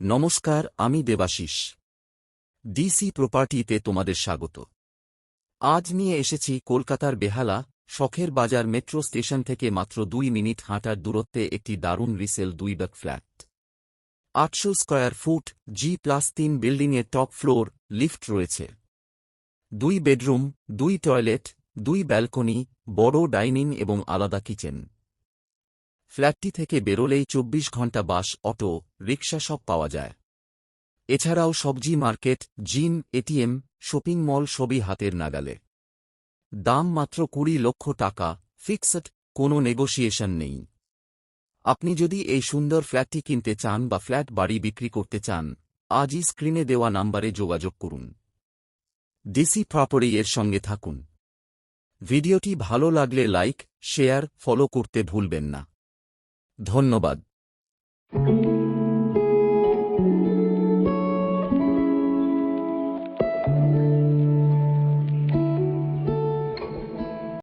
নমস্কার, আমি দেবাশিস। ডিসি প্রপার্টিতে তোমাদের স্বাগত। আজ নিয়ে এসেছি কলকাতার বেহালা শখের বাজার মেট্রো স্টেশন থেকে মাত্র 2 মিনিট হাঁটার দূরত্বে একটি দারুণ resale 2 bed flat. 800 square foot G+3 বিল্ডিংয়ে টপ ফ্লোর, লিফট রয়েছে। 2 বেডরুম, 2 টয়লেট, 2 ব্যালকনি, বড় ডাইনিং এবং আলাদা কিচেন। ফ্ল্যাটটি থেকে বেরোলেই 24 ঘন্টা বাস, অটো, রিকশা সব পাওয়া যায়। এছাড়াও সবজি market, gym, ATM, shopping mall সবই হাতের নাগালে। দাম মাত্র 20 লক্ষ টাকা, ফিক্সড, কোনো নেগোসিয়েশন নেই। আপনি যদি এই সুন্দর ফ্ল্যাটটি কিনতে চান বা ফ্ল্যাট বাড়ি বিক্রি করতে চান, আজই স্ক্রিনে দেওয়া নাম্বারে যোগাযোগ করুন। ডিসি প্রপার্টি এর সঙ্গে থাকুন। ভিডিওটি ভালো লাগলে লাইক, শেয়ার, ফলো করতে ভুলবেন না। ধন্যবাদ।